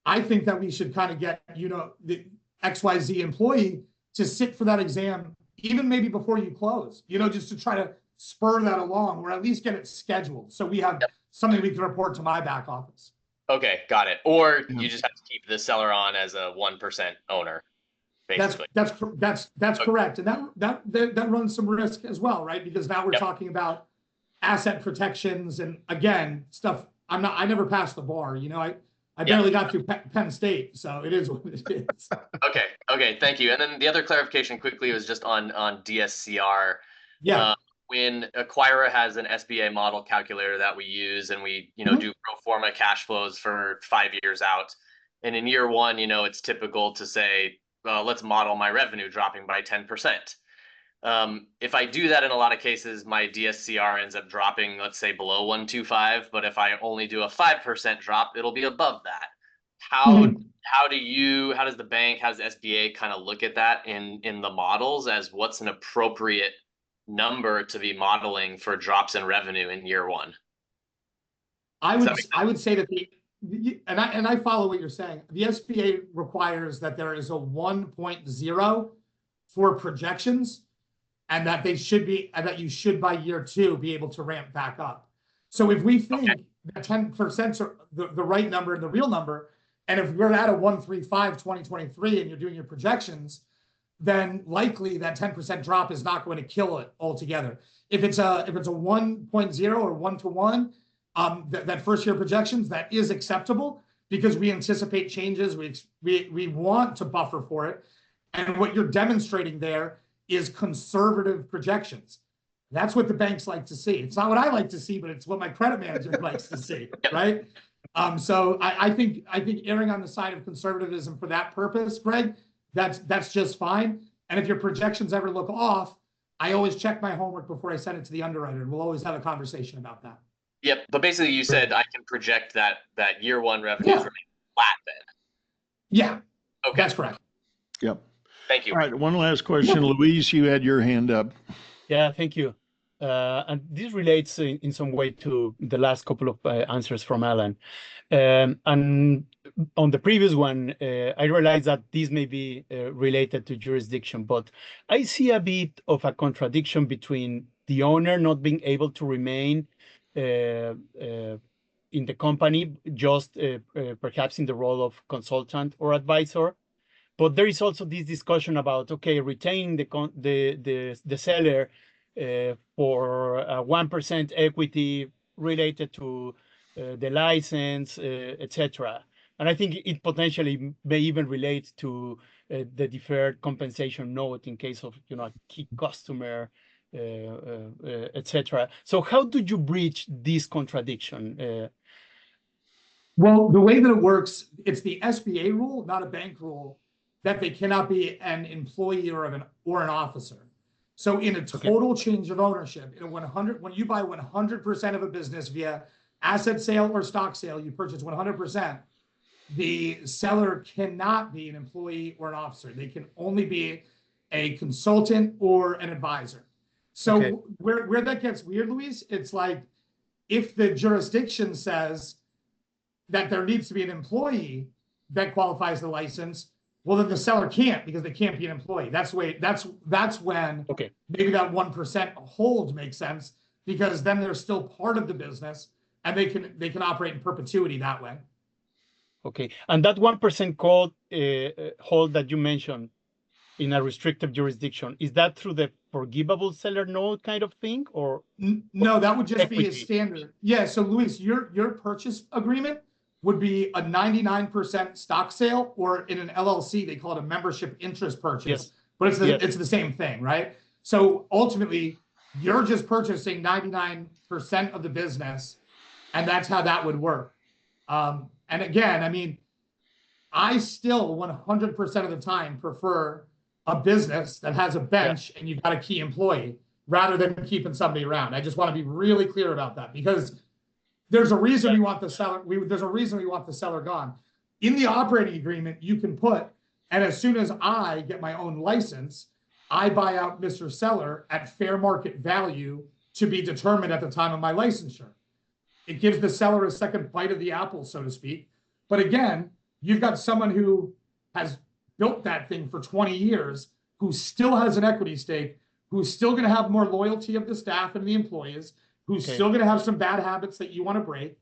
I think that we should kind of get, the XYZ employee to sit for that exam, even maybe before you close, just to try to spur that along, or at least get it scheduled. So we have something we can report to my back office.
Okay, got it. Or you just have to keep the seller on as a 1% owner, basically.
That's correct. And that runs some risk as well, right? Because now we're talking about asset protections and, again, stuff. I never passed the bar, I barely got through Penn State, so it is what it is.
Okay, thank you. And then the other clarification quickly was just on DSCR.
Yeah.
When Acquira has an SBA model calculator that we use, and we do pro forma cash flows for 5 years out, and in year one, it's typical to say, let's model my revenue dropping by 10%. If I do that in a lot of cases, my DSCR ends up dropping, let's say, below 125. But if I only do a 5% drop, it'll be above that. How does the bank, how does SBA kind of look at that in the models as what's an appropriate number to be modeling for drops in revenue in year one?
I would say that I follow what you're saying. The SBA requires that there is a 1.0 for projections, and that you should by year 2 be able to ramp back up. So if we think that 10% are the right number and the real number, and if we're at a 135 2023 and you're doing your projections, then likely that 10% drop is not going to kill it altogether. If it's a 1.0 or 1-to-1, that first year projections, that is acceptable because we anticipate changes. We want to buffer for it. And what you're demonstrating there is conservative projections. That's what the banks like to see. It's not what I like to see, but it's what my credit manager likes to see, right? So I think erring on the side of conservatism for that purpose, Greg, that's just fine. And if your projections ever look off, I always check my homework before I send it to the underwriter, and we'll always have a conversation about that.
Yep, but basically you said I can project that year one revenues remain flat then.
Yeah,
okay,
that's correct.
Yep.
Thank you.
All right, one last question. Luis, you had your hand up.
Yeah, thank you. And this relates in some way to the last couple of answers from Alan. And on the previous one, I realized that this may be related to jurisdiction, but I see a bit of a contradiction between the owner not being able to remain in the company, just perhaps in the role of consultant or advisor. But there is also this discussion about, retaining the seller for 1% equity related to the license, etc. And I think it potentially may even relate to the deferred compensation note in case of a key customer, etc. So how do you bridge this contradiction?
Well, the way that it works, it's the SBA rule, not a bank rule, that they cannot be an employee or an officer. So in a total change of ownership, in a 100, when you buy 100% of a business via asset sale or stock sale, you purchase 100%. The seller cannot be an employee or an officer. They can only be a consultant or an advisor. So where that gets weird, Luis, it's like if the jurisdiction says that there needs to be an employee that qualifies the license, well, then the seller can't because they can't be an employee. That's when maybe that 1% hold makes sense, because then they're still part of the business and they can operate in perpetuity that way.
Okay, and that 1% code hold that you mentioned in a restrictive jurisdiction, is that through the forgivable seller note kind of thing, or?
No, that would just be a standard. Yeah, so Luis, your purchase agreement would be a 99% stock sale, or in an LLC, they call it a membership interest purchase, but it's the same thing, right? So ultimately, you're just purchasing 99% of the business, and that's how that would work. And again, I mean, I still 100% of the time prefer a business that has a bench and you've got a key employee rather than keeping somebody around. I just want to be really clear about that, because there's a reason we want the seller. There's a reason we want the seller gone. In the operating agreement, you can put, and as soon as I get my own license, I buy out Mr. Seller at fair market value to be determined at the time of my licensure. It gives the seller a second bite of the apple, so to speak. But again, you've got someone who has built that thing for 20 years, who still has an equity stake, who's still going to have more loyalty of the staff and the employees, who's still going to have some bad habits that you want to break.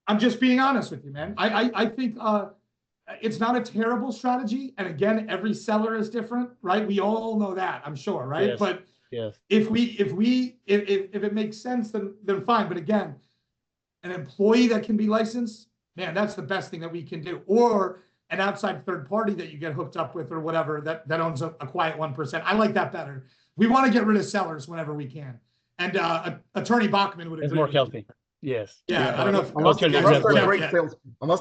I'm just being honest with you, man. I think it's not a terrible strategy. And again, every seller is different, right? We all know that, I'm sure, right?
Yes.
But if it makes sense, then fine. But again, an employee that can be licensed, man, that's the best thing that we can do. Or an outside third party that you get hooked up with or whatever that owns a quiet 1%. I like that better. We want to get rid of sellers whenever we can. And Attorney Bachman would agree.
It's more healthy. Yes.
Yeah, I don't know if
unless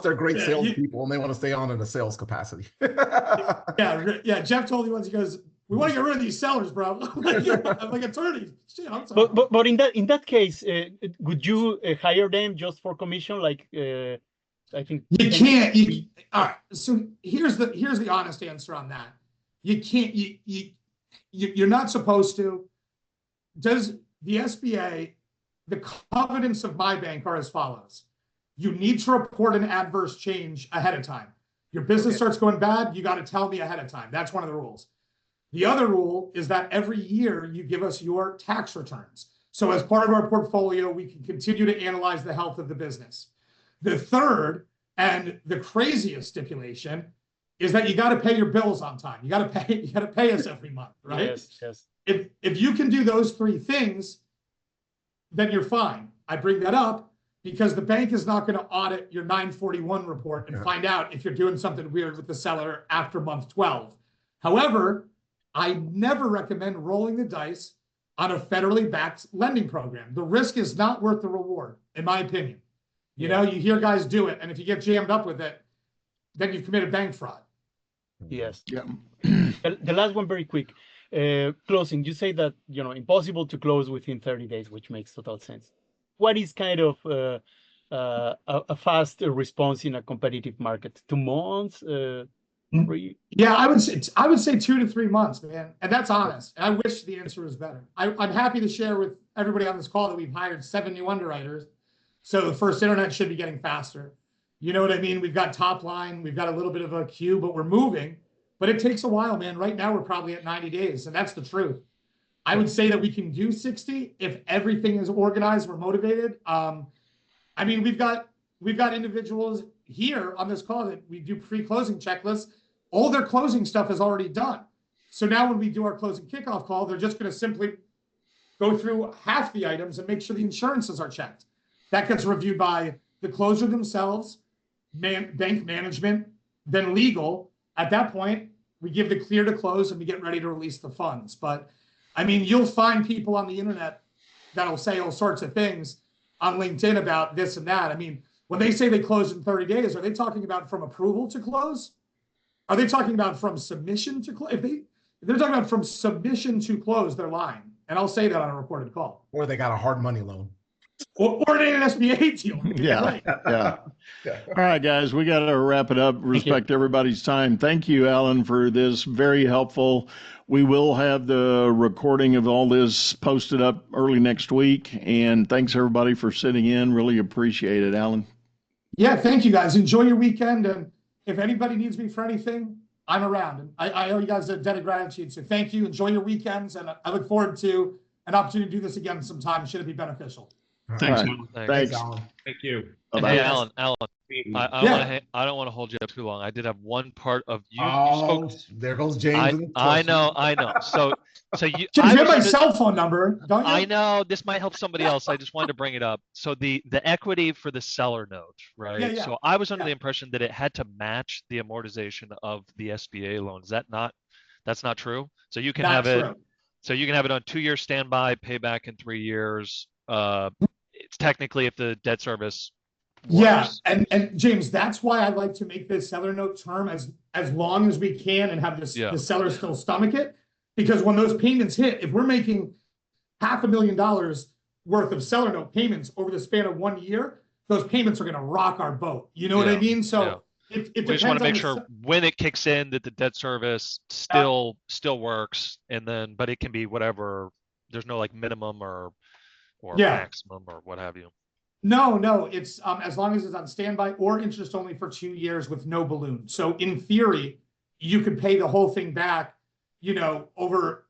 they're great salespeople and they want to stay on in a sales capacity.
yeah. Jeff told me once, he goes, "We want to get rid of these sellers, bro." I'm like, attorneys. Shit, I'm sorry.
But in that case, would you hire them just for commission? Like, I think
you can't. All right. So here's the honest answer on that. You can't. You're not supposed to. Does the SBA? The covenants of my bank are as follows. You need to report an adverse change ahead of time. Your business starts going bad, you got to tell me ahead of time. That's one of the rules. The other rule is that every year you give us your tax returns. So as part of our portfolio, we can continue to analyze the health of the business. The third and the craziest stipulation is that you got to pay your bills on time. You got to pay us every month, right?
Yes.
If you can do those three things, then you're fine. I bring that up because the bank is not going to audit your 941 report and find out if you're doing something weird with the seller after month 12. However, I never recommend rolling the dice on a federally backed lending program. The risk is not worth the reward, in my opinion. You know, you hear guys do it, and if you get jammed up with it, then you've committed bank fraud.
Yes.
Yeah.
The last one, very quick. Closing, you say that, impossible to close within 30 days, which makes total sense. What is kind of a fast response in a competitive market? 2 months? 3?
Yeah, I would say 2 to 3 months, man. And that's honest. And I wish the answer was better. I'm happy to share with everybody on this call that we've hired 7 new underwriters. So the First Internet should be getting faster. You know what I mean? We've got top line, we've got a little bit of a queue, but we're moving. But it takes a while, man. Right now, we're probably at 90 days, and that's the truth. I would say that we can do 60 if everything is organized, we're motivated. I mean, we've got individuals here on this call that we do pre-closing checklists. All their closing stuff is already done. So now when we do our closing kickoff call, they're just going to simply go through half the items and make sure the insurances are checked. That gets reviewed by the closer themselves, bank management, then legal. At that point, we give the clear to close and we get ready to release the funds. But I mean, you'll find people on the internet that'll say all sorts of things on LinkedIn about this and that. I mean, when they say they close in 30 days, are they talking about from approval to close? are they talking about from submission to close? If they're talking about from submission to close, they're lying. And I'll say that on a recorded call.
Or they got a hard money loan.
Or an SBA deal.
Yeah.
Right.
Yeah. All right, guys, we got to wrap it up. Respect everybody's time. Thank you, Alan, for this. Very helpful. We will have the recording of all this posted up early next week. And thanks, everybody, for sitting in. Really appreciate it, Alan.
Yeah, thank you, guys. Enjoy your weekend. And if anybody needs me for anything, I'm around. And I owe you guys a debt of gratitude. So thank you. Enjoy your weekends. And I look forward to an opportunity to do this again sometime. Should it be beneficial?
Thanks.
Thanks.
Thanks.
Alan.
Thank you.
And hey, Alan, I don't want to hold you up too long. I did have one part of you.
Oh, there goes James.
I know. So you.
Jim, you have my cell phone number, don't you?
I know this might help somebody else. I just wanted to bring it up. So the equity for the seller note, right?
Yeah.
So I was under the impression that it had to match the amortization of the SBA loan. Is that not? That's not true. So you can
Not
have it.
true.
So you can have it on 2-year standby, payback in 3 years. It's technically if the debt service.
Yeah,
works.
and James, that's why I like to make this seller note term as long as we can and have the seller still stomach it. Because when those payments hit, if we're making $500,000 worth of seller note payments over the span of 1 year, those payments are going to rock our boat. You know what I mean? So it
we just want to make
depends on
sure when it kicks in that the debt service still works, and then but it can be whatever. There's no like minimum or maximum or what have you.
No, it's as long as it's on standby or interest only for 2 years with no balloon. So in theory, you could pay the whole thing back, over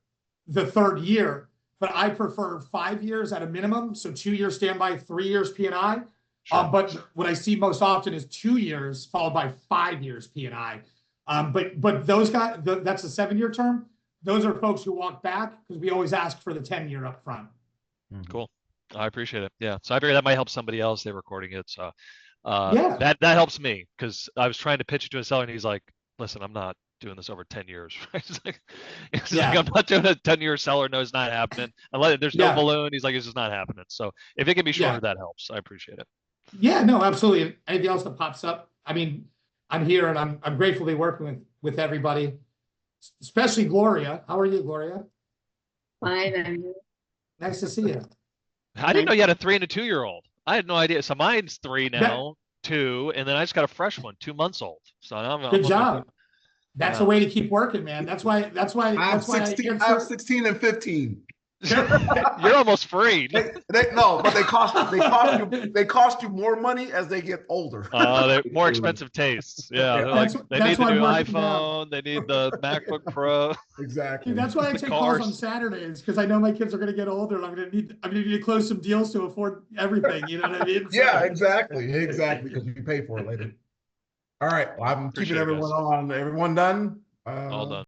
the 3rd year. But I prefer 5 years at a minimum, so 2 years standby, 3 years P&I. But what I see most often is 2 years followed by 5 years P&I. But those guys, that's a 7-year term. Those are folks who walk back because we always ask for the 10-year up front.
Cool. I appreciate it. Yeah. So I figured that might help somebody else. They're recording it. So
Yeah.
that helps me because I was trying to pitch it to a seller and he's like, listen, I'm not doing this over 10 years. It's like I'm not doing a 10-year seller. No, it's not happening. Unless there's no balloon. He's like, it's just not happening. So if it can be shorter, that helps. I appreciate it.
Yeah, no, absolutely. Anything else that pops up? I mean, I'm here and I'm grateful to be working with everybody, especially Gloria. How are you, Gloria?
Fine.
Nice to see you.
I didn't know you had a 3 and a 2-year-old. I had no idea. So mine's 3 now, 2, and then I just got a fresh one, 2 months old. So
Good job. That's a way to keep working, man. That's why
I have 16 and 15.
You're almost free.
No, but they cost you more money as they get older.
They're more expensive tastes. Yeah, they need the new iPhone. They need the MacBook Pro.
Exactly.
Dude, that's why I take calls on Saturdays because I know my kids are going to get older and I'm going to need to close some deals to afford everything. You know what I mean?
Yeah, exactly, because you pay for it later. All right, well, I'm keeping everyone on. Everyone done?
All done.